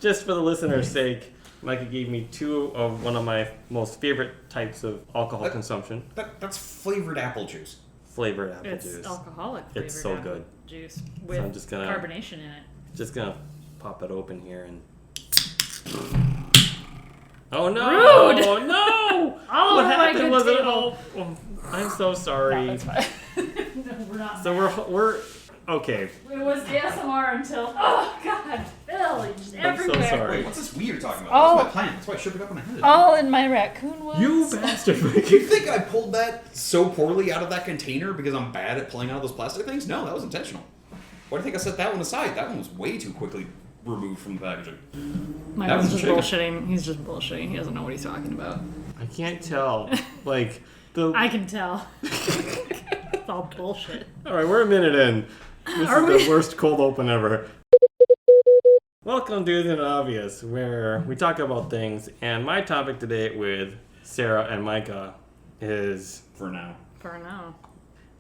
Just for the listener's sake, Micah gave me 2 of one of my most favorite types of alcohol consumption. That's flavored apple juice. Flavored apple juice. It's alcoholic flavored It's so apple good. juice with So I'm just gonna, carbonation in it. Just gonna pop it open here and... Oh no! Rude! Oh no! All What over my happened good was it table. all... Oh, I'm so sorry. No, that's fine. No, we're not. So we're... Okay. It was ASMR until... Oh, God. Bill, just everywhere. I'm so sorry. Wait, what's this weed you're talking about? Oh. That's my plan. That's why I shook it up when I had it. All in my raccoon was. You bastard! You think I pulled that so poorly out of that container because I'm bad at pulling out those plastic things? No, that was intentional. Why do you think I set that one aside? That one was way too quickly removed from the packaging. My That husband's was just chicken. bullshitting. He's just bullshitting. He doesn't know what he's talking about. I can't tell. Like, the... I can tell. It's all bullshit. Alright, we're a minute in. This Are is we? the worst cold open ever. Welcome to Isn't It Obvious, where we talk about things, and my topic today with Sarah and Micah is... For now. For now.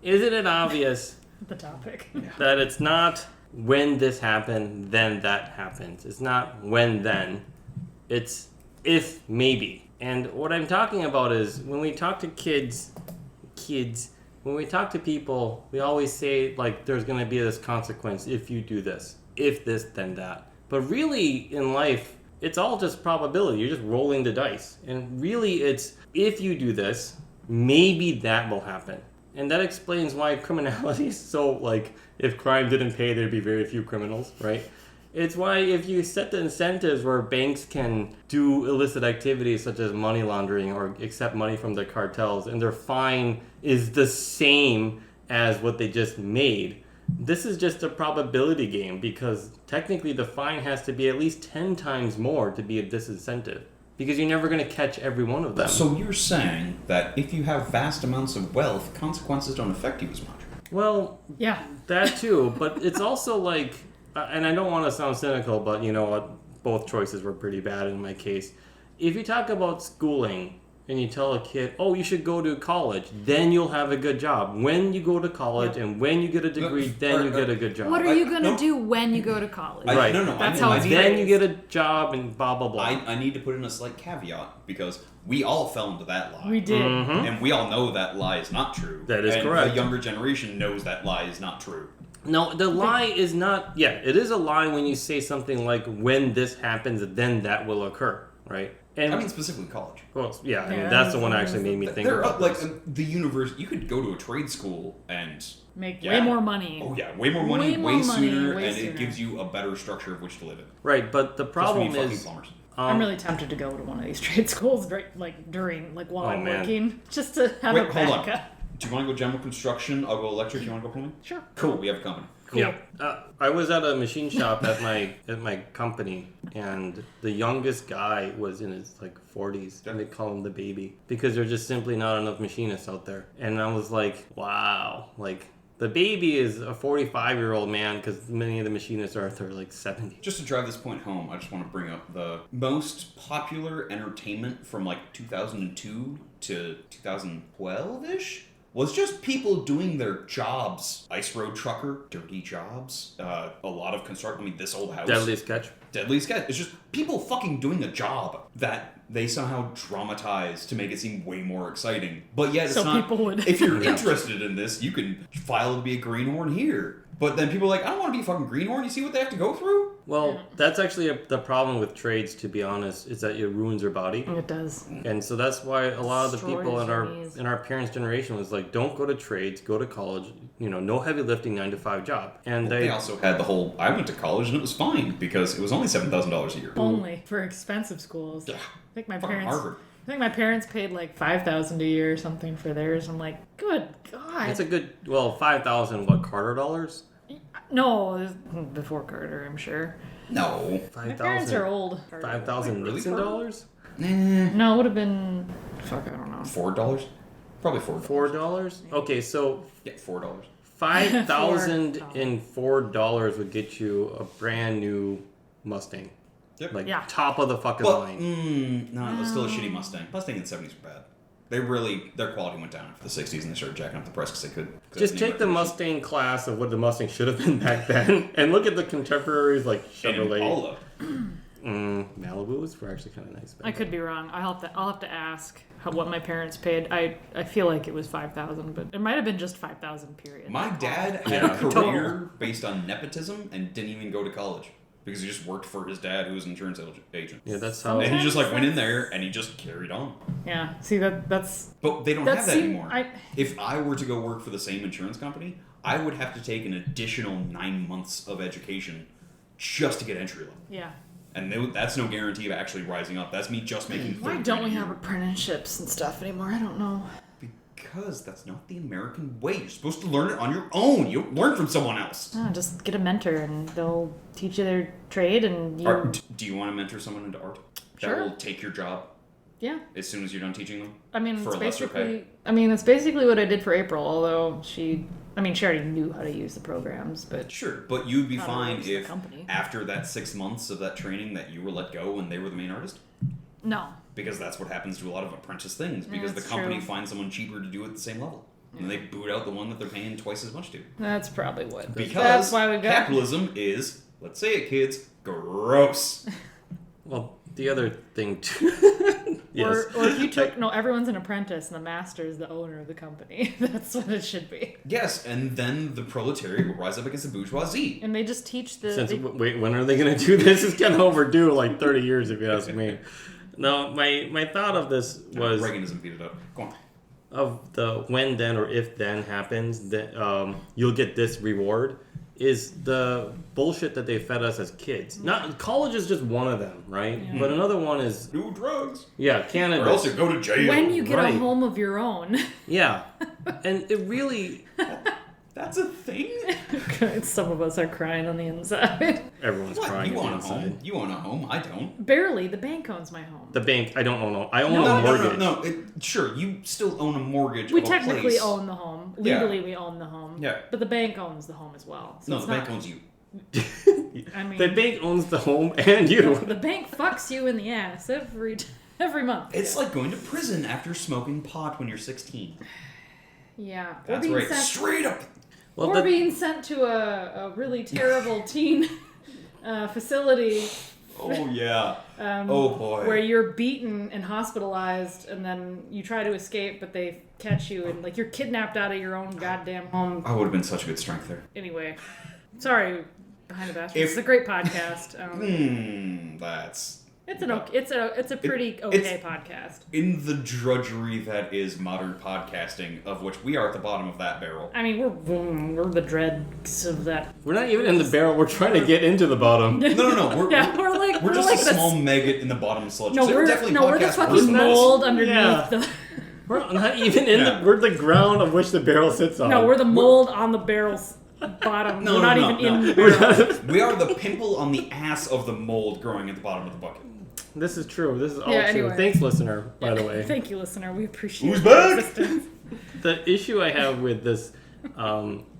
Isn't it obvious The topic. that it's not when this happened, then that happens. It's not when then. It's if maybe. And what I'm talking about is when we talk to kids, when we talk to people, we always say, like, there's going to be this consequence if you do this. If this, then that. But really, in life, it's all just probability. You're just rolling the dice. And really, it's if you do this, maybe that will happen. And that explains why criminality is so, like, if crime didn't pay, there'd be very few criminals, right? It's why if you set the incentives where banks can do illicit activities such as money laundering or accept money from the cartels and their fine is the same as what they just made, this is just a probability game because technically the fine has to be at least 10 times more to be a disincentive because you're never going to catch every one of them. So you're saying that if you have vast amounts of wealth, consequences don't affect you as much? Well, Yeah. that too, but it's also like... and I don't want to sound cynical, but you know what? Both choices were pretty bad in my case. If you talk about schooling and you tell a kid, oh, you should go to college, then you'll have a good job. When you go to college and when you get a degree, then you get a good job. What are you going to no. do when you go to college? Right. That's how it's Then you phrased. get a job and blah, blah, blah. I need to put in a slight caveat because we all fell into that lie. We did. Mm-hmm. And we all know that lie is not true. That is and correct. The younger generation knows that lie is not true. No, the lie is not... Yeah, it is a lie when you say something like, when this happens, then that will occur, right? And I mean, specifically college. well, yeah, I mean, Yeah, that's the one that actually made me think They're about like this. the universe. You could go to a trade school and Make Yeah. way more money. oh yeah, way more money, Way more money, sooner, way and sooner. it gives you a better structure of which to live in. Right, but the Plus, we problem need fucking is... plumbers. I'm really tempted to go to one of these trade schools while Oh, I'm man. working, just to have Wait, a hold on. backup. Do you want to go general construction? I'll go electric. You want to go plumbing? Sure. Cool. We have a company. Cool. Yeah, I was at a machine shop at my company, and the youngest guy was in his 40s, and they call him the baby because there's just simply not enough machinists out there. And I was like, wow, the baby is a 45-year-old man because many of the machinists are 70. Just to drive this point home, I just want to bring up the most popular entertainment from 2002 to 2012-ish was just people doing their jobs. Ice road trucker, dirty jobs, a lot of construction. I mean, this old house. Deadly sketch. Deadly sketch. It's just people fucking doing a job that they somehow dramatize to make it seem way more exciting. But yet it's So not. people would- If you're interested in this, you can file to be a greenhorn here. But then people are like, I don't want to be a fucking greenhorn. You see what they have to go through? Well, that's actually the problem with trades, to be honest, is that it ruins your body. It does. And so that's why a lot of the Destroys people your knees. in our parents' generation was like, don't go to trades, go to college, no heavy lifting 9-to-5 job. And They also had the whole, I went to college and it was fine because it was only $7,000 a year. Only for expensive schools. Yeah. I think my Fucking parents. Harvard. I think my parents paid $5,000 a year or something for theirs. I'm like, good God. it's a good, 5,000 Carter dollars? No, it was before Carter, I'm sure. No. 5,000. My parents are old. 5,000 Really, Nixon Carter? dollars? No, it would have been. Fuck, I don't know. $4? Probably $4. $4? Okay, so Yeah, $4. 5,004 would get you a brand new Mustang. Yep. Yeah. Top of the fucking Well, line. no, it was still a shitty Mustang. Mustang in the 70s were bad. Their quality went down after the 60s and they started jacking up the price because they could. Just take the Mustang class of what the Mustang should have been back then and look at the contemporaries like And Chevrolet. Impala. boots were actually kind of nice. I could be wrong. I'll have to ask what my parents paid. I feel like it was $5,000, but it might have been just $5,000. Period. My dad had a career based on nepotism and didn't even go to college because he just worked for his dad, who was an insurance agent. Yeah, that's how. And he just like went in there and he just carried on. Yeah. See that's. But they don't have that anymore. I, If I were to go work for the same insurance company, I would have to take an additional 9 months of education just to get entry level. yeah. And that's no guarantee of actually rising up. That's me just making. Why don't we have apprenticeships and stuff anymore? I don't know. Because that's not the American way. You're supposed to learn it on your own. You don't learn from someone else. No, just get a mentor and they'll teach you their trade and you... Do you want to mentor someone into art? Sure. That will take your job Yeah. as soon as you're done teaching them? I mean, For it's a lesser basically... I mean, that's basically what I did for April, although she already knew how to use the programs, but... Sure, but you'd be Not a fine roast in the if company. after that 6 months of that training that you were let go and they were the main artist? No. Because that's what happens to a lot of apprentice things. Because the that's company true. finds someone cheaper to do it at the same level. And they boot out the one that they're paying twice as much to. That's probably what... Because that's why we got... capitalism is, let's say it kids, gross. Well, the other thing too. Yes. Or if you took... No, everyone's an apprentice and the master is the owner of the company. That's what it should be. Yes, and then the proletariat will rise up against the bourgeoisie. And they just teach the... Wait, when are they going to do this? It's kind of overdue, like 30 years if you ask me. No, my thought of this was... Reaganism beat it up. Go on. Of the when, then, or if then happens, that you'll get this reward, is the bullshit that they fed us as kids. Not college is just one of them, right? Yeah. But another one is Do drugs. Canada. Or else you go to jail. When you get Right. a home of your own. Yeah, and it really That's a thing? Some of us are crying on the inside. everyone's What? crying You on the own a inside. home. You own a home. I don't. Barely. The bank owns my home. The bank, I don't own. I own No, a mortgage. No. Sure, you still own a mortgage. We of a technically place. own the home. Yeah. Legally, we own the home. Yeah. But the bank owns the home as well. So No, it's the bank not- owns you. I mean, The bank owns the home and you. the bank fucks you in the ass every month. It's like going to prison after smoking pot when you're 16. Yeah. That's or being right. sent, Straight up. Well, or being sent to a really terrible teen facility. Oh, yeah. Oh, boy. Where you're beaten and hospitalized, and then you try to escape, but they catch you, and like you're kidnapped out of your own goddamn home. I would have been such a good strength there. Anyway, sorry, Behind the Bastards. It's a great podcast. That's... It's a pretty okay podcast. In the drudgery that is modern podcasting, of which we are at the bottom of that barrel. I mean, we're the dregs of that. we're not even in the barrel. We're trying to get into the bottom. No. We're we're just like a small maggot in the bottom of sludge. No, There are we're definitely the podcasts worse fucking than this. mold underneath Yeah. the. We're not even in Yeah. we're the ground of which the barrel sits on. No, we're the mold on the barrel's bottom. No, we're not no, even no. in the barrel. We are the pimple on the ass of the mold growing at the bottom of the bucket. This is true. This is all Yeah, true. anyway. Thanks, listener, by the way. Thank you, listener. We appreciate Who's your back? assistance. The issue I have with this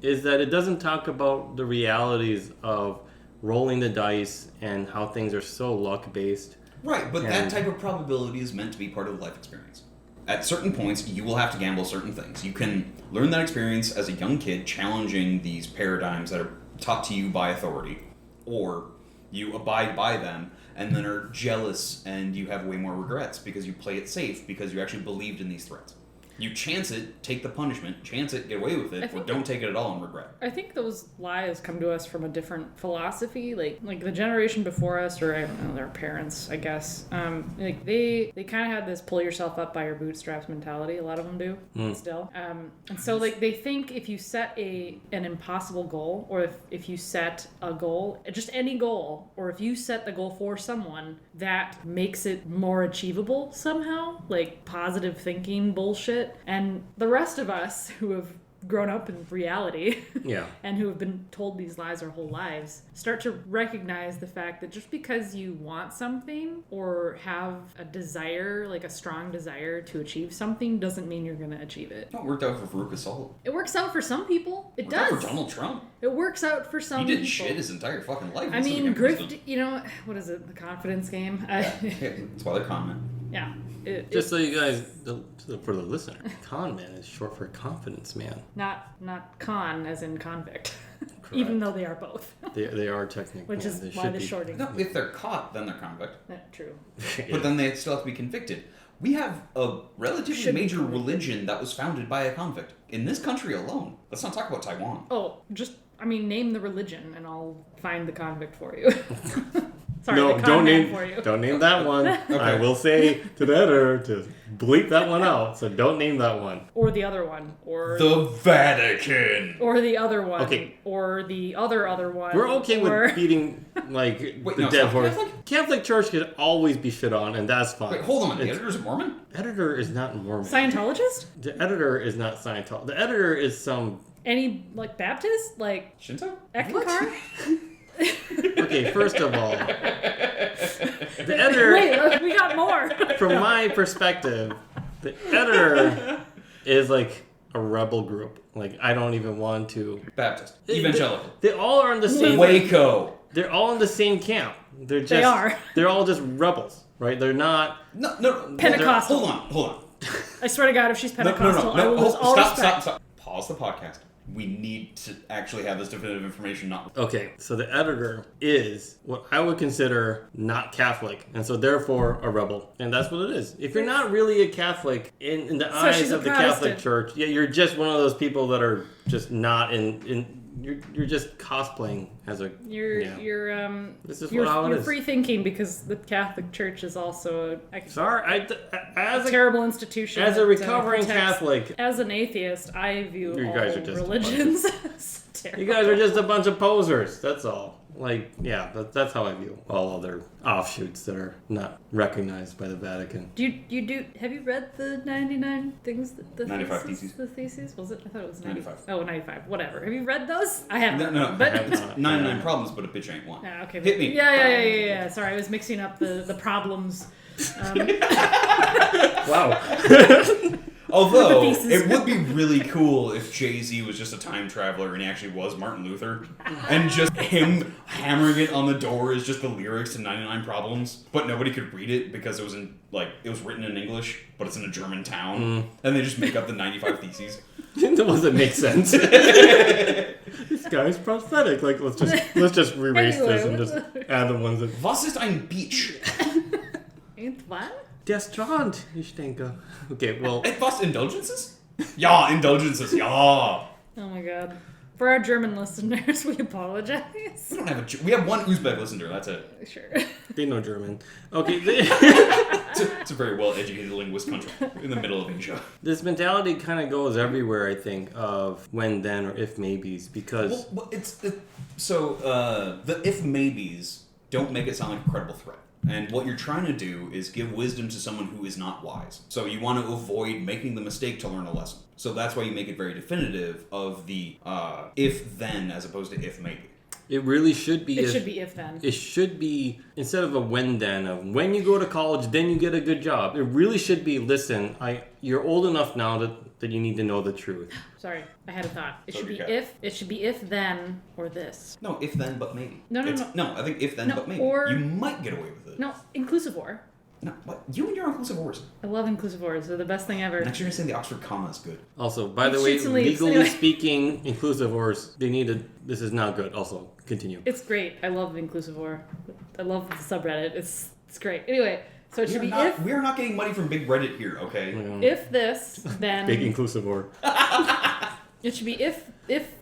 is that it doesn't talk about the realities of rolling the dice and how things are so luck-based. Right, but And- that type of probability is meant to be part of the life experience. At certain points, you will have to gamble certain things. You can learn that experience as a young kid, challenging these paradigms that are taught to you by authority, or you abide by them and then are jealous and you have way more regrets because you play it safe because you actually believed in these threats. You chance it, take the punishment, chance it, get away with I it, or think don't take it at all and regret. I think those lies come to us from a different philosophy, like the generation before us, or I don't know, their parents, I guess. Like they kind of had this pull yourself up by your bootstraps mentality. A lot of them do still. And so like they think if you set an impossible goal, or if you set a goal, just any goal, or if you set the goal for someone, that makes it more achievable somehow, like positive thinking bullshit. And the rest of us who have grown up in reality Yeah. and who have been told these lies our whole lives start to recognize the fact that just because you want something or have a desire, like a strong desire to achieve something, doesn't mean you're going to achieve it. It worked out for Farouk Assault. It works out for some people. It Worked out does. for Donald Trump. It works out for some He did people. shit his entire fucking life. I instead of mean, becoming grift, president. you know, what is it? The confidence game? Yeah, that's why they're con men. Yeah. Just so you guys, for the listener, con man is short for confidence man. Not con as in convict. Even though they are both. They are technically. Which is they why should the be. shorting. No, if they're caught, then they're convict. Yeah, true. But then they still have to be convicted. We have a relatively Should be major convicted. religion that was founded by a convict. In this country alone. Let's not talk about Taiwan. Oh, name the religion and I'll find the convict for you. Sorry, No, the don't con man name for you. don't name that one. Okay. I will say to the editor to bleep that one out. So don't name that one. Or the other one. Or The Vatican! or the other one. Okay. Or the other one. We're okay or... with beating like Wait, the no, dead it's not horse. Catholic? Catholic Church could always be shit on, and that's fine. Wait, hold on. The It's- editor's a Mormon? editor is not Mormon. Scientologist? The editor is not Scientology. The editor is some. Any Baptist? Shinto? Ekankar? Okay, first of all, the editor. Wait, we got more. From my perspective, the editor is like a rebel group. Like I don't even want to. Baptist. Evangelical. They all are in the same. Waco. They're all in the same camp. They're just. They are. They're all just rebels, right? They're not. No. Pentecostal. Hold on. I swear to God, if she's Pentecostal, No. I will lose all respect. Stop. Pause the podcast. We need to actually have this definitive information. Not Okay, so the editor is what I would consider not Catholic, and so therefore a rebel, and that's what it is. If you're not really a Catholic in the eyes she's a of the Catholic Protestant. Church, yeah, you're just one of those people that are just not in. You're just cosplaying as a. You're This is you're, how it you're is. free thinking because the Catholic Church is also Sorry, as a a terrible institution. as a that, recovering protects- Catholic, As an atheist, I view You all guys are just a religions as terrible. you guys are just a bunch of posers. That's all. Like, yeah, that's how I view all other offshoots that are not recognized by the Vatican. Have you read the 99 things? The 95 theses? theses. The theses? Was it? I thought it was 95. Oh, 95. Whatever. Have you read those? I haven't. No. But I have It's not. 99 problems, but a bitch ain't one. yeah, okay. Hit me. Yeah. Sorry, I was mixing up the problems. Wow. Although, The thesis. it would be really cool if Jay-Z was just a time traveler and he actually was Martin Luther. And just him hammering it on the door is just the lyrics to 99 Problems. But nobody could read it because it was it was written in English, but it's in a German town. And they just make up the 95 Theses. That doesn't make sense. This guy's prosthetic. Like, let's just erase this and just add the ones that. Was ist ein Beach? Ain't what? Der Strand, ich denke. Okay, well, Etwas Indulgences? Ja, Indulgences, ja. Oh my god. For our German listeners, we apologize. We don't have we have one Uzbek listener, that's it. Sure. they know German. Okay, It's a very well-educated linguist country in the middle of Asia. this mentality kind of goes everywhere, I think, of when, then, or if maybes, because Well, the if maybes don't make it sound like a credible threat. And what you're trying to do is give wisdom to someone who is not wise. So you want to avoid making the mistake to learn a lesson. So that's why you make it very definitive of the if then as opposed to if maybe. it really should be. It should be if then. It should be, instead of a when then, of when you go to college, then you get a good job. It really should be, listen, you're old enough now that you need to know the truth. Sorry, I had a thought. It So should do be you if. It should be if then or this. No, if then but maybe. No, I think if then No, but maybe. or- You might get away with it. No, inclusive or. No, what? You and your inclusive words. I love inclusive ors. They're the best thing ever. Next you're gonna say the Oxford comma is good. Also, by the It way, shoots and leaves. legally Anyway. speaking, inclusive ors, this is not good. Also, continue. It's great. I love inclusive or. I love the subreddit. It's great. Anyway, so it should be We are not getting money from Big Reddit here, okay? if this, then Big inclusive or. it should be if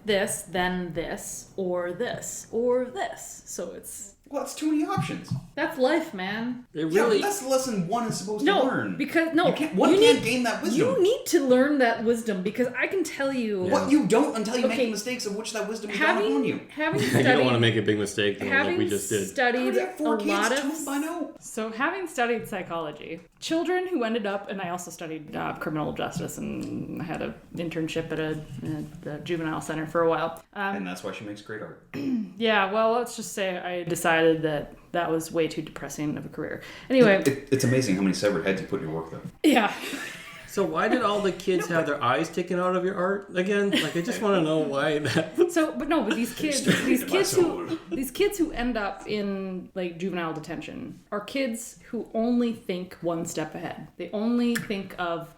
this, then this, or this, or this. So it's Well, that's too many options. that's life, man. It Yeah, really. but that's the lesson one is supposed to No, learn. because One can't gain that wisdom. You need to learn that wisdom because I can tell you. What you don't until you make Okay. the mistakes of which that wisdom is dawned upon you. Having you studied, don't want to make a big mistake like having we just did. studied Already have a 4 kids, lot 2 of by now. So, having studied psychology, children who ended up, and I also studied criminal justice, and I had an internship at the juvenile center for a while. And that's why she makes great art. Yeah, well, let's just say I decided that was way too depressing of a career. Anyway, It's amazing how many severed heads you put in your work, though. yeah. So why did all the kids have their eyes taken out of your art again? Like, I just want to know why that. So, but these kids who end up in like juvenile detention are kids who only think one step ahead. They only think of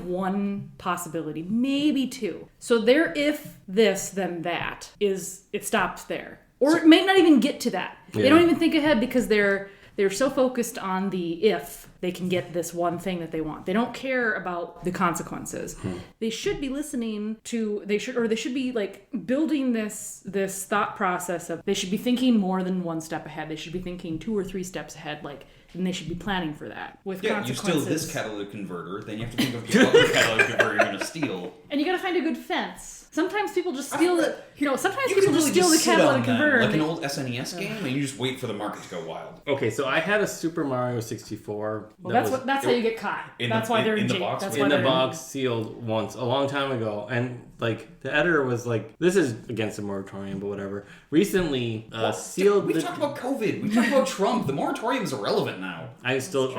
one possibility, maybe two. So their if this then that it stops there, or it may not even get to that. Yeah. They don't even think ahead because they're so focused on the if they can get this one thing that they want. They don't care about the consequences. They should be listening to, they should be like building this thought process of, they should be thinking more than one step ahead. They should be thinking 2 or 3 steps ahead, and they should be planning for that with consequences. You steal this catalytic converter, then you have to think of the other catalytic converter you're going to steal. And you got to find a good fence. Sometimes people just steal it. Sometimes You people can just really steal the sit on catalytic them, converter. like an old SNES game, and you just wait for the market to go wild. Okay, so I had a Super Mario 64. Well, that's how you get caught. That's why they're in jail. box. That's in why the they're box sealed once a long time ago, and like the editor was like, this is against the moratorium, but whatever. Recently sealed. We've talked about COVID. We talked about Trump. The moratorium is irrelevant now. I still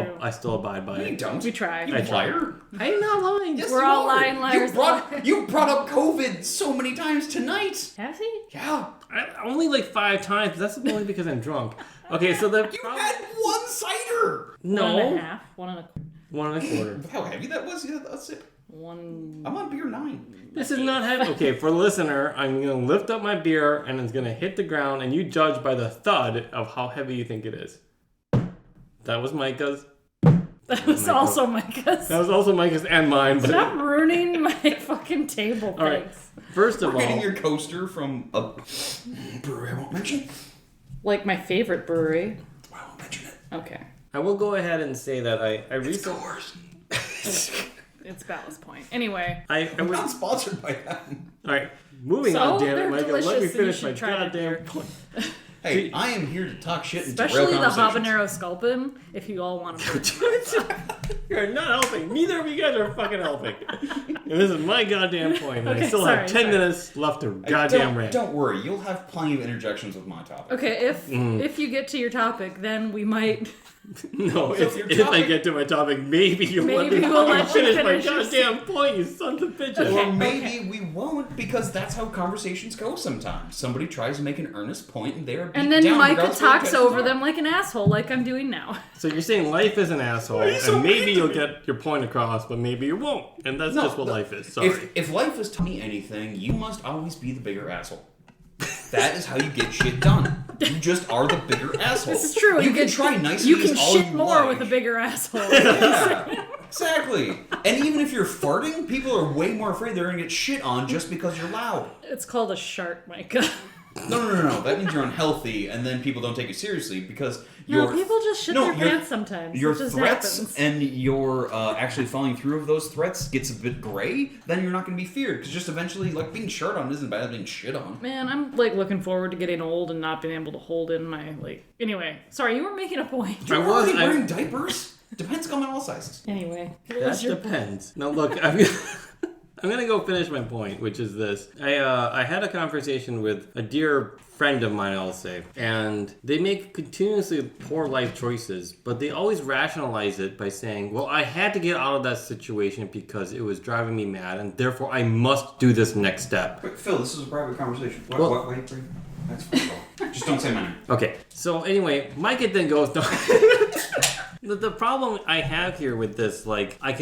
abide by You it. don't. We try. You I try. liar. I'm not lying. Yes, We're you all are. lying liars. You brought up COVID so many times tonight. Has he? Yeah. Only like 5 times. But that's only because I'm drunk. Okay, so the You had one cider. no 1.5. 1.25. How heavy that was? Yeah, that's it. One. I'm on beer 9. This is not heavy. Okay, for the listener, I'm gonna lift up my beer and it's gonna hit the ground, and you judge by the thud of how heavy you think it is. That was Micah's. That was also Micah's. That was also Micah's and mine. But Stop ruining my fucking table, all right. thanks. First of We're getting all, your coaster from a brewery I won't mention. Like my favorite brewery. I won't mention it. Okay. I will go ahead and say that I It's recently. Coors. It's Ballast Point. Anyway. I I'm was not sponsored by them. all right. Moving So, on, damn it, they're Micah. Let me delicious and you finish my should try it. goddamn point. Hey, I am here to talk shit and Especially derail the conversations. habanero sculpin, if you all want to. You're not helping. Neither of you guys are fucking helping. And this is my goddamn point. And I Okay, still have 10 sorry. minutes left to goddamn rant. Don't worry, you'll have plenty of interjections with my topic. Okay, if you get to your topic, then we might. No, So your if I topic- get to my topic, maybe you'll let me Maybe we'll let you finish my finish your goddamn point, you sons of bitches. Okay. Or maybe we won't, because that's how conversations go sometimes. Somebody tries to make an earnest point and they are beat And then down Micah regardless of what talks intentions over are. them like an asshole, like I'm doing now. So you're saying life is an asshole, are you so and maybe mean to you'll me? get your point across, but maybe you won't. And that's No, just what no. life is. Sorry. If life has taught me anything, you must always be the bigger asshole. That is how you get shit done. You just are the bigger asshole. This is true. You can try niceties You can all shit you more like. with a bigger asshole. Yeah, exactly. And even if you're farting, people are way more afraid they're gonna get shit on just because you're loud. It's called a shark, Micah. No. That means you're unhealthy, and then people don't take you seriously because No, your people just shit their pants sometimes. Your It just threats happens. and your actually following through of those threats gets a bit gray. Then you're not going to be feared because just eventually, like being shit on isn't bad. Being shit on. Man, I'm like looking forward to getting old and not being able to hold in my like. Anyway, sorry, you were making a point. You're I was- already I- wearing diapers. Depends on all sizes. Anyway, what That was your depends. Now look, I'm gonna go finish my point, which is this. I had a conversation with a dear friend of mine, I'll say, and they make continuously poor life choices, but they always rationalize it by saying, well, I had to get out of that situation because it was driving me mad, and therefore I must do this next step. Wait, Phil, this is a private conversation. Wait. That's just don't say my name. Okay, so anyway, Micah then goes, no. The problem I have here with this, like, I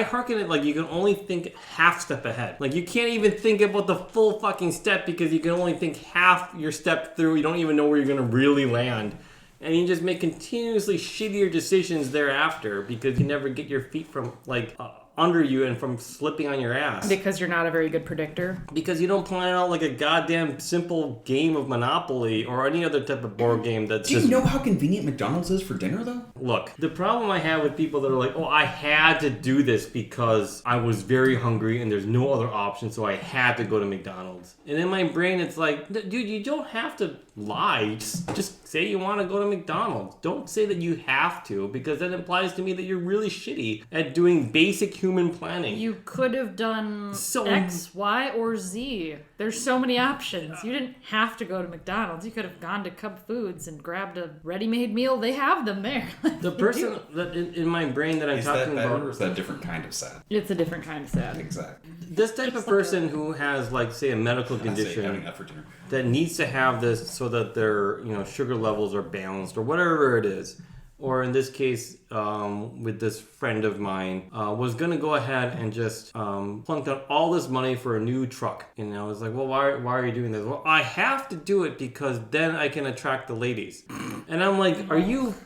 hearken it like you can only think half step ahead. Like, you can't even think about the full fucking step because you can only think half your step through. You don't even know where you're going to really land. And you just make continuously shittier decisions thereafter because you never get your feet from, like, under you and from slipping on your ass. because you're not a very good predictor. Because you don't plan out like a goddamn simple game of Monopoly or any other type of board game that's Do you just... know how convenient McDonald's is for dinner, though? Look, the problem I have with people that are like, oh, I had to do this because I was very hungry and there's no other option, so I had to go to McDonald's. And in my brain, it's like, dude, you don't have to lie. Just say you want to go to McDonald's. Don't say that you have to, because that implies to me that you're really shitty at doing basic human human planning. You could have done X, Y, or Z. There's so many options. You didn't have to go to McDonald's. You could have gone to Cub Foods and grabbed a ready-made meal. They have them there. The person that in my brain that I'm talking about, or is that a different kind of sad? It's a different kind of sad. Exactly. This type of person who has, like, say, a medical condition having that for dinner. that needs to have this so that their, sugar levels are balanced or whatever it is. Or in this case, with this friend of mine, was going to go ahead and just plunk down all this money for a new truck. And I was like, well, why are you doing this? Well, I have to do it because then I can attract the ladies. And I'm like,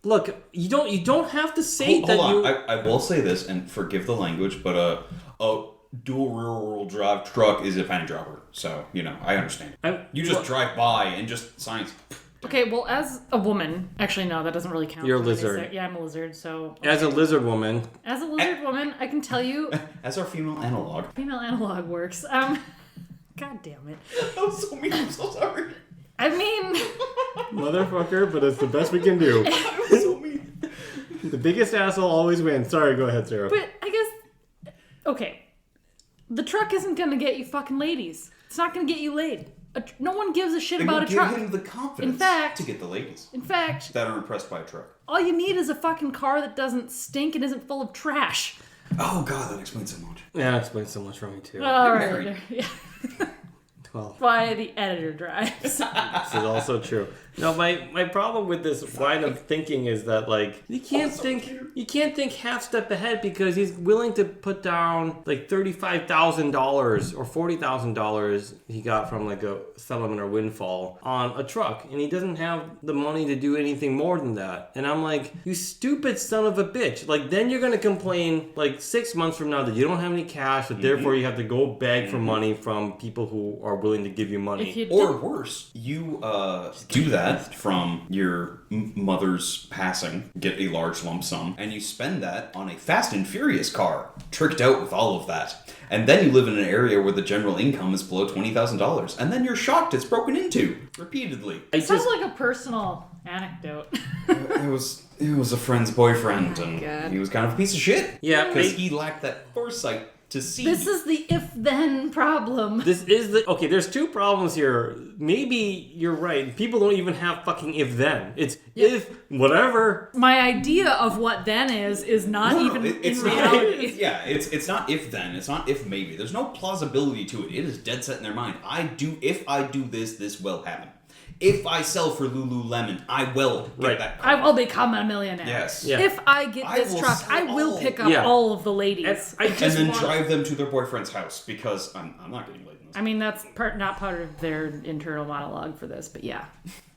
look, you don't have to say Hold that on. you... I will say this, and forgive the language, but a dual rear-wheel drive truck is a panty dropper. So, I understand. You just drive by and just science... Okay, well, as a woman, actually, no, that doesn't really count. You're a lizard. Yeah, I'm a lizard, so... As a lizard woman... As a lizard woman, I can tell you... As our female analog. Female analog works. God damn it. That was so mean, I'm so sorry. I mean... Motherfucker, but it's the best we can do. That was so mean. The biggest asshole always wins. Sorry, go ahead, Sarah. But I guess... Okay. The truck isn't gonna get you fucking ladies. It's not gonna get you laid. No one gives a shit about a truck. Give him the confidence In fact- to get the ladies In fact, that are impressed by a truck. all you need is a fucking car that doesn't stink and isn't full of trash. Oh god, that explains so much. Yeah, that explains so much for me, too. All You're right. married. Yeah. Well, Why the editor drives. this is also true. No, my problem with this line of thinking is that, like, you can't think half step ahead because he's willing to put down like $35,000 or $40,000 he got from like a settlement or windfall on a truck, and he doesn't have the money to do anything more than that. And I'm like, you stupid son of a bitch! Like, then you're gonna complain like 6 months from now that you don't have any cash, so therefore you have to go beg for money from people who are willing to give you money. If you Or worse, you do that from your mother's passing, get a large lump sum, and you spend that on a Fast and Furious car, tricked out with all of that. And then you live in an area where the general income is below $20,000, and then you're shocked it's broken into repeatedly. It sounds like a personal anecdote. It was a friend's boyfriend, and God. he was kind of a piece of shit. Yeah, because he lacked that foresight to see. This is the if-then problem. Okay, there's two problems here. Maybe you're right. People don't even have fucking if-then. It's if, whatever. My idea of what then is not it's in not, reality. it's not if then. It's not if maybe. There's no plausibility to it. It is dead set in their mind. If I do this, this will happen. If I sell for Lululemon, I will get that car. I will become a millionaire. Yes. Yeah. If I get I this will truck, sell I will all. pick up Yeah. all of the ladies. I And just then want- drive them to their boyfriend's house because I'm not getting laid in this. I mean, that's not part of their internal monologue for this, but yeah.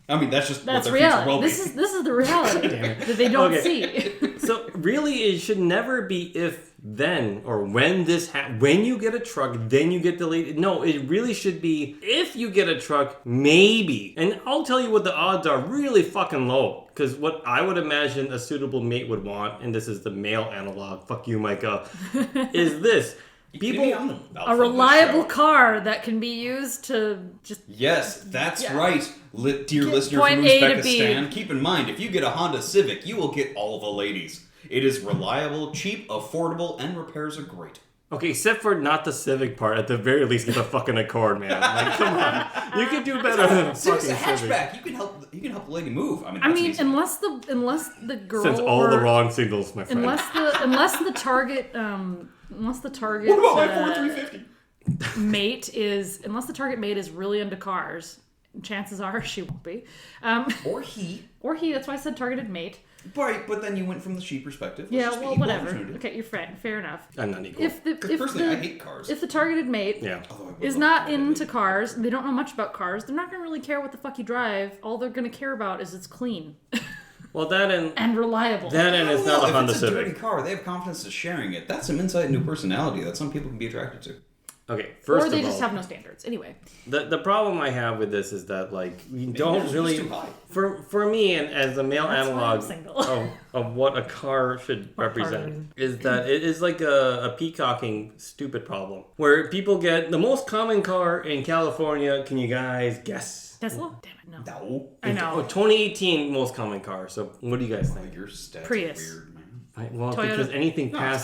I mean, that's just That's what their future reality. will be. This is the reality that they don't see. So really, it should never be if then or when when you get a truck, then you get the lady. No, it really should be if you get a truck, maybe. And I'll tell you what the odds are really fucking low. Because what I would imagine a suitable mate would want, and this is the male analog, fuck you, Micah, is this. A reliable car that can be used to just... Yes, that's right, dear listener point from A to B. Uzbekistan. Keep in mind, if you get a Honda Civic, you will get all the ladies. It is reliable, cheap, affordable, and repairs are great. Okay, except for not the Civic part. At the very least, get the fucking Accord, man. Like, come on, you can do better than a Civic's fucking a Civic. hatchback. You can help the lady move. I mean, easy. unless the girl Since all the wrong signals, my friend. unless the target What about my Ford 350? mate is really into cars, chances are she won't be. Or he. That's why I said targeted mate. Right, but then you went from the she perspective. Let's Yeah, just be well, equal whatever. opportunity. Okay, you're fair enough. I'm not equal. Personally, I hate cars. If the targeted mate Yeah. Although I would is love not to into cars, they don't know much about cars, they're not going to really care what the fuck you drive. All they're going to care about is it's clean Well, that and reliable. and it's not a Honda if it's a Civic. dirty car, they have confidence in sharing it. That's some insight into personality that some people can be attracted to. Okay, first or they of all, just have no standards. Anyway. the problem I have with this is that, like, we don't yours is really... just too high. For me, and as a male That's why I'm analog single. of what a car should represent, is that it is like a peacocking stupid problem. Where people get the most common car in California, can you guys guess? Tesla? Damn it, no. No. I know. 2018 most common car, so what do you guys think? Your stats Prius. are weird, man. Well, Toyota. because anything past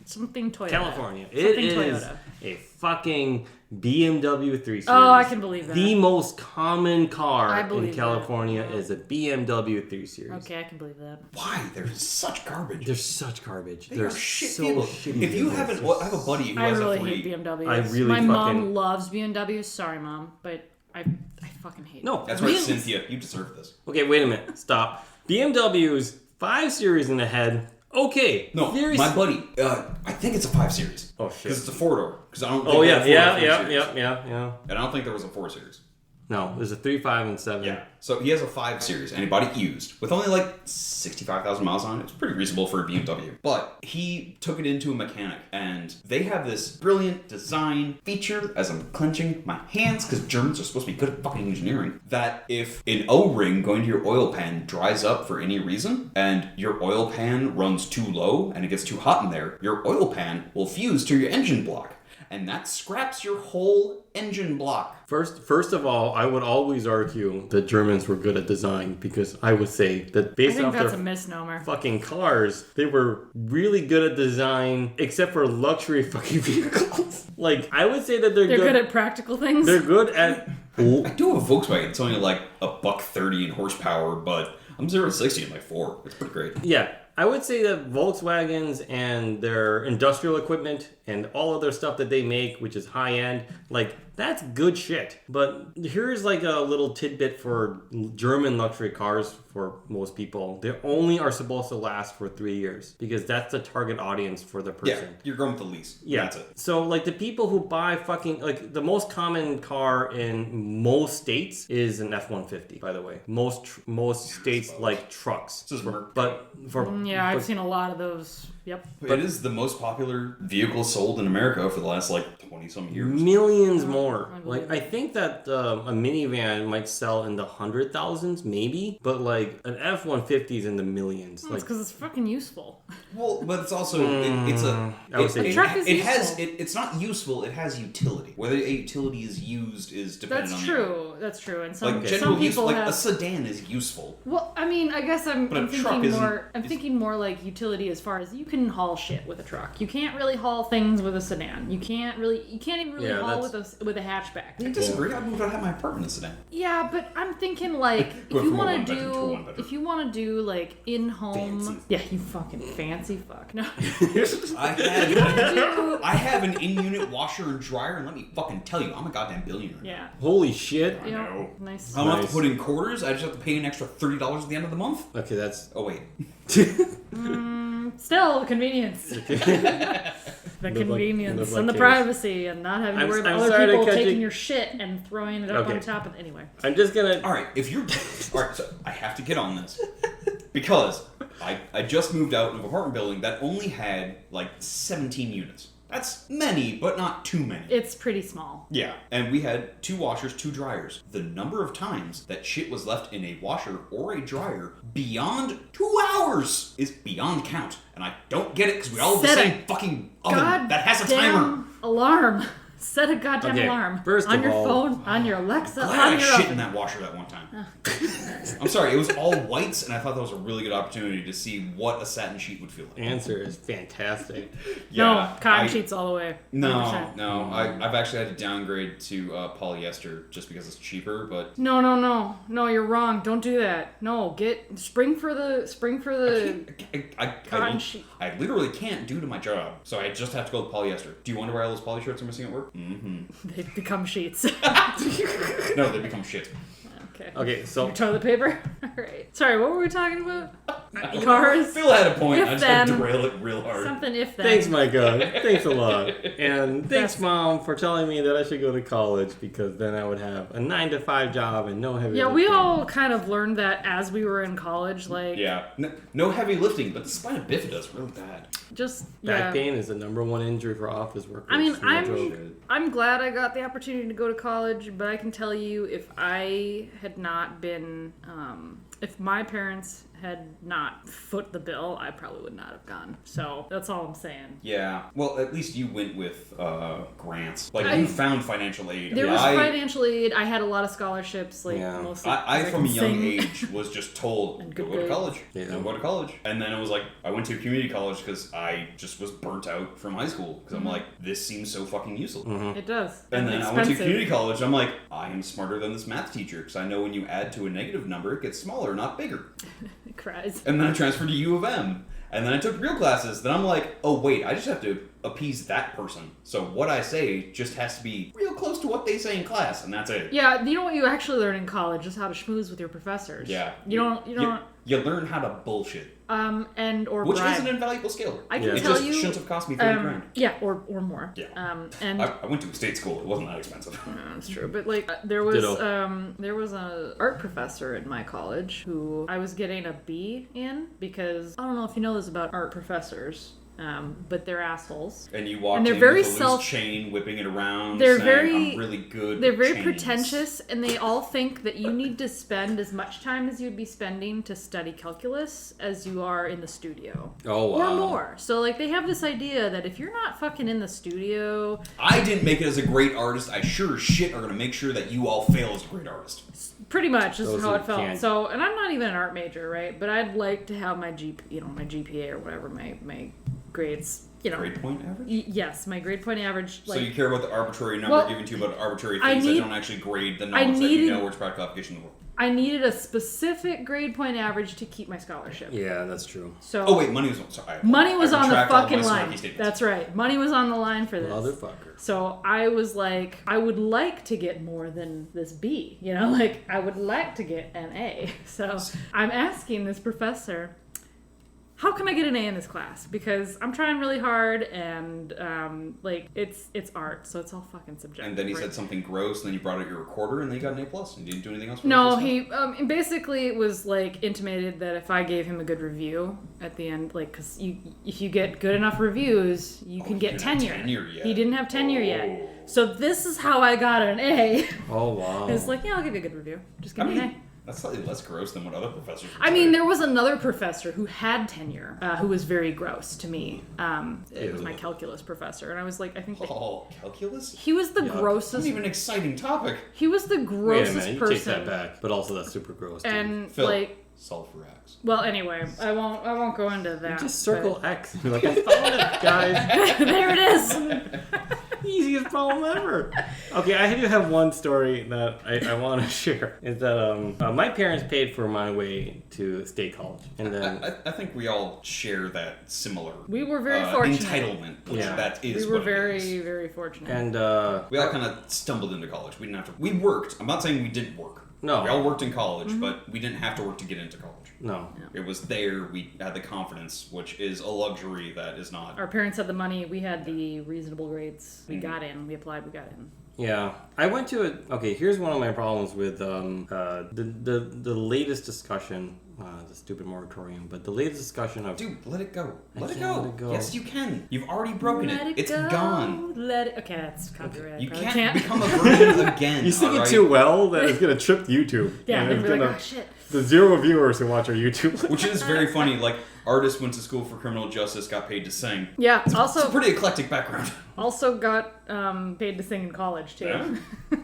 Something Toyota. California. Something It is Toyota. a fucking BMW 3 Series. Oh, I can believe that. The most common car in believe California that. is a BMW 3 Series. Okay, I can believe that. Why? They're such garbage. They're such garbage. They They're are shit so people. shitty. If you vehicles. haven't, well, I have a buddy who I has really a free. hate BMWs. I really My mom fucking- loves BMWs. Sorry, Mom, but I fucking hate No. them. That's right, Really? Cynthia. You deserve this. Okay, wait a minute. Stop. BMW's 5 Series in the head. Okay. No, Series- my buddy. I think it's a 5 Series. Oh shit. Because it's a 4-door. Because I don't. Think Oh they yeah, have yeah, 4 yeah, Series. yeah. And I don't think there was a 4 Series. No, there's a 3, 5, and 7. Yeah. So he has a 5 Series, and he bought it used with only like 65,000 miles on it. It's pretty reasonable for a BMW. But he took it into a mechanic, and they have this brilliant design feature, as I'm clenching my hands, because Germans are supposed to be good at fucking engineering, that if an O-ring going to your oil pan dries up for any reason, and your oil pan runs too low, and it gets too hot in there, your oil pan will fuse to your engine block. And that scraps your whole engine block. First of all, I would always argue that Germans were good at design because I would say that I based think off that's their a misnomer. fucking cars, they were really good at design, except for luxury fucking vehicles. Like, I would say that they're good at practical things. They're good at. I do have a Volkswagen. It's only like $130 in horsepower, but I'm 0 to 60 in like 4. It's pretty great. Yeah, I would say that Volkswagens and their industrial equipment and all other stuff that they make, which is high end, like, that's good shit. But here's like a little tidbit for German luxury cars for most people. They only are supposed to last for 3 years because that's the target audience for the person. Yeah, you're going with the lease. Yeah. That's it. So, like, the people who buy fucking, like, the most common car in most states is an F-150, by the way. Most states like trucks. This is Merc. But for Yeah, I've seen a lot of those. Yep. It is the most popular vehicle sold in America for the last like 20-some years. millions more. Like, I think that a minivan might sell in the 100,000s, maybe, but like an F-150 is in the millions. Well, Like, it's because it's fucking useful. Well, but it's also it's a I would say A truck is useful. it's not useful. It has utility. Whether a utility is used is dependent That's on true. That's true. And some, Like some general use, people like have. a sedan is useful. Well, I mean, I guess I'm But a truck thinking isn't- more. I'm is- thinking more like utility as far as you can haul shit with a truck. You can't really haul things with a sedan. You can't even really Yeah, haul with a hatchback. I disagree. I moved out of my apartment in a sedan. Yeah, but I'm thinking like if Going you from a want to one-bedroom to a do one-bedroom. if you want to do like in home. Fancy. Yeah, you fucking fancy fuck. No. I have an in-unit washer and dryer, and let me fucking tell you, I'm a goddamn billionaire. Yeah. holy shit. You know, know. nice. I don't have Nice. to put in quarters. I just have to pay an extra $30 at the end of the month. Okay, that's. Oh wait, Still, convenience. The Live convenience like and the kings. privacy and not having to I'm- worry about I'm other sorry to people cut taking you- your shit and throwing it up Okay. on top of anyway. I'm just gonna. all right. If you're all right, so I have to get on this because I just moved out of an apartment building that only had like 17 units. That's many, but not too many. It's pretty small. Yeah, and we had 2 washers, 2 dryers. The number of times that shit was left in a washer or a dryer beyond 2 hours is beyond count. And I don't get it because we all have the Set same a fucking oven that has a timer. Alarm. Set a goddamn Okay, alarm. first on of your all- phone, on your Alexa, Glad on I your shit oven. in that washer that one time. I'm sorry, it was all whites, and I thought that was a really good opportunity to see what a satin sheet would feel like. Answer is fantastic. No, cotton I- sheets all the way. No, 100%. no, I've actually had to downgrade to polyester just because it's cheaper, but No, you're wrong. Don't do that. No, get spring for the I cotton sheet. I literally can't due to my job, so I just have to go with polyester. Do you wonder why all those poly shirts are missing at work? They become sheets. No, they become shit. Okay. Okay, so Toilet paper. All right. Sorry, what were we talking about? Cars. Phil had a point. If I just had to then. derail it real hard. Something if then. thanks, Micah. Thanks a lot. And thanks, That's- Mom, for telling me that I should go to college because then I would have a 9-to-5 job and no heavy Yeah, we lifting. all kind of learned that as we were in college. Like, Yeah, no heavy lifting, but the spina bifida is really bad. just Back yeah. pain is the #1 injury for office workers. I mean, No joke. I'm glad I got the opportunity to go to college, but I can tell you if I had not been, if my parents had not foot the bill, I probably would not have gone. So that's all I'm saying. Yeah. Well, at least you went with grants. Like, you found financial aid. There was financial aid. I had a lot of scholarships. Like, mostly. I from a young age, was just told, go to college. Yeah. Go to college. And then it was like, I went to a community college because I just was burnt out from high school. Because I'm like, this seems so fucking useless. It does. And then I went to community college. I'm like, I am smarter than this math teacher because I know when you add to a negative number, it gets smaller, not bigger. It cries. And then I transferred to U of M. And then I took real classes. Then I'm like, oh, wait, I just have to appease that person. So what I say just has to be real close to what they say in class, and that's it. Yeah, you know what you actually learn in college is how to schmooze with your professors. Yeah. You don't... You learn how to bullshit. Which is an invaluable skill. I can it tell just you, shouldn't have cost me 30 grand. Yeah, or more. Yeah. And I went to a state school. It wasn't that expensive. That's true. But like there was a art professor at my college who I was getting a B in because I don't know if you know this about art professors. But they're assholes. And you walked and they're in very with a loose chain, whipping it around, they're saying, I'm really good They're with very chains. pretentious, and they all think that you need to spend as much time as you'd be spending to study calculus as you are in the studio. Oh, wow. Or more. So, like, they have this idea that if you're not fucking in the studio... I didn't make it as a great artist. I sure as shit are going to make sure that you all fail as a great artist. Pretty much, this is how it felt. Can't. So, and I'm not even an art major, right? But I'd like to have my GPA or whatever, my grades... Grade point average? Yes, my grade point average. So you care about the arbitrary number given to you about arbitrary things that don't actually grade the knowledge that you know where it's practical application in the world. I needed a specific grade point average to keep my scholarship. Yeah, that's true. So money was on the fucking line. That's right. Money was on the line for this. Motherfucker. So I was like, I would like to get more than this B. Like I would like to get an A. So I'm asking this professor, how can I get an A in this class? Because I'm trying really hard, and it's art, so it's all fucking subjective. And then he said something gross, and then you brought out your recorder, and then you got an A+, and you didn't do anything else. No, he basically it was like intimated that if I gave him a good review at the end, like because if you get good enough reviews, you can get tenure. He didn't have tenure yet, so this is how I got an A. Oh wow! It's like, yeah, I'll give you a good review. Just give me an A. That's slightly less gross than what other professors would I say. mean, there was another professor who had tenure, who was very gross to me. It was my calculus professor, and I was like, I think... calculus? He was the grossest... That's not even an exciting topic. He was the grossest Wait a minute, you take that back, but also that's super gross, too. And, Phil, solve for X. Well, anyway, I won't go into that. Just circle X. You're like, I found it, guys. There it is. Easiest problem ever. Okay, I do have one story that I want to share. Is that my parents paid for my way to state college, and then I think we all share that similar. We were very fortunate. Entitlement. Which that is. We were what very, it is. very fortunate. And we all kind of stumbled into college. We didn't have to. We worked. I'm not saying we didn't work. No, we all worked in college, but we didn't have to work to get into college. No. It was there. We had the confidence, which is a luxury that is not. Our parents had the money. We had the reasonable grades. We got in. We applied. We got in. Yeah, I went to a. Okay, here's one of my problems with the latest discussion. The stupid moratorium, but the latest discussion of. Dude, let it go. Let it let it go. Yes, you can. You've already broken it. It's go. gone. Let it. Okay, that's copyright. You can't become a virgin again. You sing it too well that it's gonna trip YouTube. Yeah, and they're it's like, gonna, oh shit. The 0 viewers who watch our YouTube. Which is very funny. Like, artists went to school for criminal justice, got paid to sing. Yeah, it's also a pretty eclectic background. Also got paid to sing in college too. Yeah.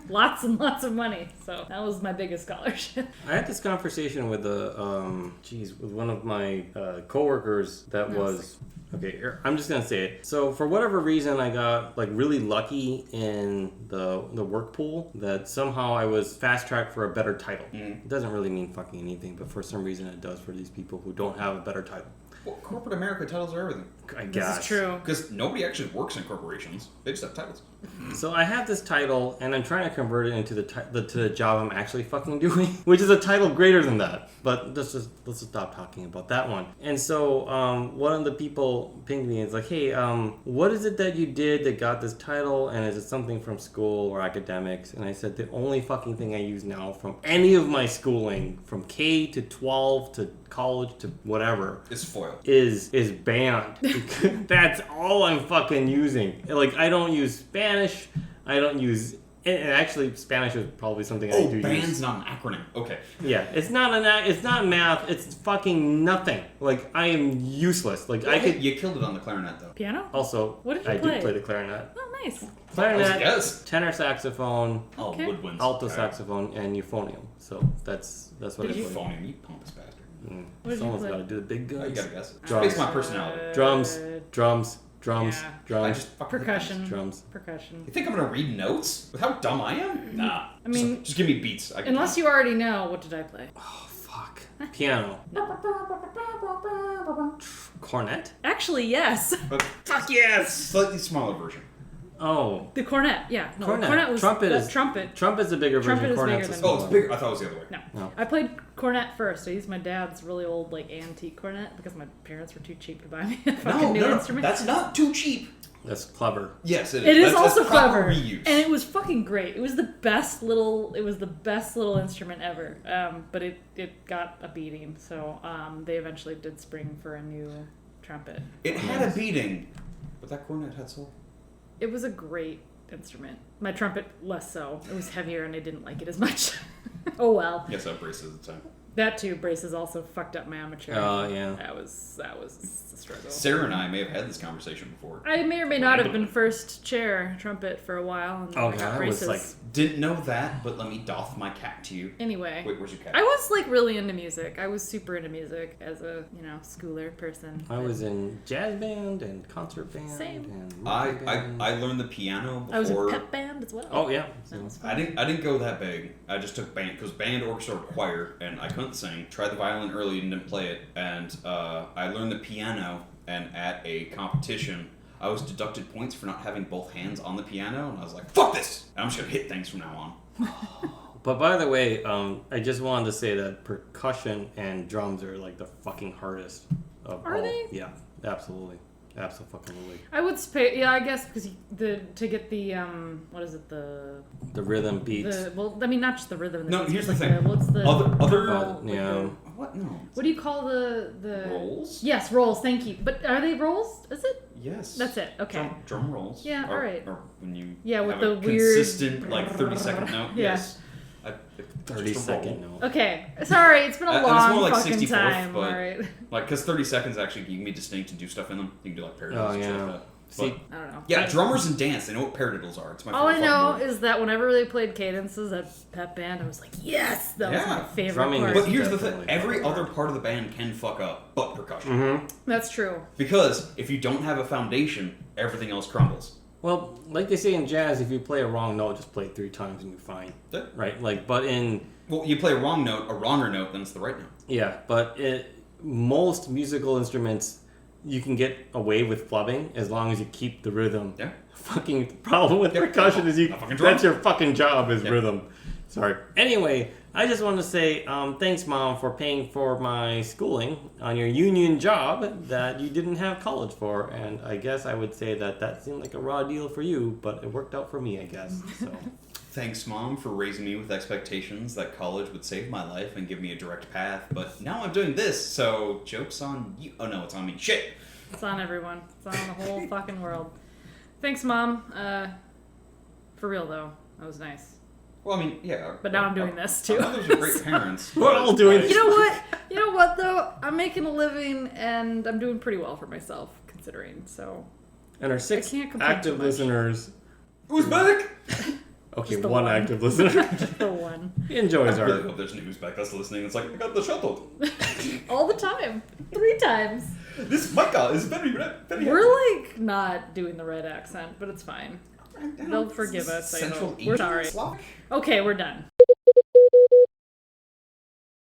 Lots and lots of money. So that was my biggest scholarship. I had this conversation with with one of my coworkers that was. Okay, I'm just gonna say it. So for whatever reason, I got like really lucky in the work pool that somehow I was fast tracked for a better title. It doesn't really mean fucking anything, but for some reason it does for these people who don't have a better title. Well, corporate America titles are everything. I guess. This is true. Because nobody actually works in corporations. They just have titles. So I have this title, and I'm trying to convert it into the job I'm actually fucking doing, which is a title greater than that. But let's just stop talking about that one. And so one of the people pinged me and is like, hey, what is it that you did that got this title, and is it something from school or academics? And I said, the only fucking thing I use now from any of my schooling, from K to 12 to college to whatever, is foil. Is banned. That's all I'm fucking using. Like, I don't use Spanish. I don't use And actually, Spanish is probably something I do band's use. not an acronym. Okay. Yeah, it's not math. It's fucking nothing. Like, I am useless. Like, I could. You killed it on the clarinet, though. Piano? Also, What did you I play? do play the clarinet. Oh, nice. Clarinet, Yes. tenor saxophone, Oh, Okay. woodwinds. alto Okay. saxophone, and euphonium. So that's what Did I you- play. Euphonium, you pompous bastard. Mm. What did you Someone's play? got to do the big Oh, you guns. gotta guess it. Drums. It's my personality. Drums, drums, drums, Yeah. I drums, just fucking hate Percussion. drums. Percussion. You think I'm gonna read notes? With how dumb I am? Nah. I mean- just give me beats. I can Unless you already know, what did I play? Oh fuck. Piano. Cornet. Actually, yes. But fuck yes! Slightly smaller version. Oh. The cornet, yeah. No, Cornet. the cornet was Trumpet the is- trumpet. Trumpet's a bigger Trumpet version. is Cornet's bigger a than- Oh, it's smaller. bigger. I thought it was the other way. No. No. I played cornet first. I used my dad's really old, like, antique cornet because my parents were too cheap to buy me a fucking new instrument. That's not too cheap. That's clever. Yes, it is. It is That's also proper clever, reuse. and it was fucking great. It was the best little instrument ever. But it got a beating, so they eventually did spring for a new trumpet. It had a beating, but that cornet had soul. It was a great instrument. My trumpet less so. It was heavier, and I didn't like it as much. Oh well. Yes, I had braces at the time. That too. Braces also fucked up my amateur. Oh yeah. That was a struggle. Sarah and I may have had this conversation before. I may or may not have been first chair trumpet for a while. And Oh, I got God, I was braces. like- Didn't know that, but let me doff my cap to you. Anyway. Wait, where's your cap? I was like really into music. I was super into music as a schooler person. I was in jazz band and concert band Same. and I rock band. learned the piano before. I was in pep band as well. Oh yeah. That was I fun. didn't go that big. I just took band because band, orchestra, or choir, and I couldn't sing. Tried the violin early and didn't play it, and I learned the piano. And at a competition, I was deducted points for not having both hands on the piano, and I was like, "Fuck this! I'm just gonna hit things from now on." But by the way, I just wanted to say that percussion and drums are like the fucking hardest of Are all. they? Yeah, absolutely. Absolutely. I would say, yeah, I guess because to get the what is it, the rhythm beats. well, I mean, not just the rhythm. No, beats, here's but the like thing. what's the Other But, yeah. What? No. what do you call the Rolls? Yes, rolls. Thank you. But are they rolls? Is it? Yes. That's it. Okay. Drum rolls. Yeah, Or- alright. Or when you Yeah, with have the a weird consistent like 30-second note. Yeah. Yes. 30-second note. Okay. Sorry, it's been a And it's long more like fucking 64th, time. but- All right. Like, because 30 seconds actually, you can be distinct and do stuff in them. You can do like paradiddles Oh, and shit yeah. like that. See, But, I don't know. yeah, drummers and dance, they know what paradiddles are. It's my All I favorite know fucking word. is that whenever they played cadences at pep band, I was like, yes, that was my Yeah. favorite Drumming part. is- But here's the thing: Definitely. every other part of the band can fuck up, but percussion. Mm-hmm. That's true. Because if you don't have a foundation, everything else crumbles. Well, like they say in jazz, if you play a wrong note, just play it 3 times and you're fine. Yeah. Right? Like, but in Well, you play a wronger note, then it's the right note. yeah, but most musical instruments, you can get away with flubbing as long as you keep the rhythm. Yeah. Fucking problem with Yep. percussion is Not fucking drum. that's your fucking job is Yep. rhythm. Sorry. Anyway, I just want to say thanks, Mom, for paying for my schooling on your union job that you didn't have college for. And I guess I would say that seemed like a raw deal for you, but it worked out for me, I guess. So Thanks, Mom, for raising me with expectations that college would save my life and give me a direct path. But now I'm doing this, so joke's on you. Oh no, it's on me. Shit. It's on everyone. It's on the whole fucking world. Thanks, Mom. For real, though. That was nice. Well, I mean, yeah. But now I'm doing this, too. Our mothers are great parents. We're all doing You know what? You know what, though? I'm making a living, and I'm doing pretty well for myself, considering, so... and our 6 can't complain active too much. listeners. Who's back? Okay, Just the one one. active listener. Just the one. He enjoys I really our. hope there's an Uzbek that's listening. It's like, I got the shuttle. All the time. 3 times. This Micah is very, very We're, like, not doing the red accent, but it's fine. They'll forgive us, I Central hope. We're Asian sorry. Slavic? Okay, we're done.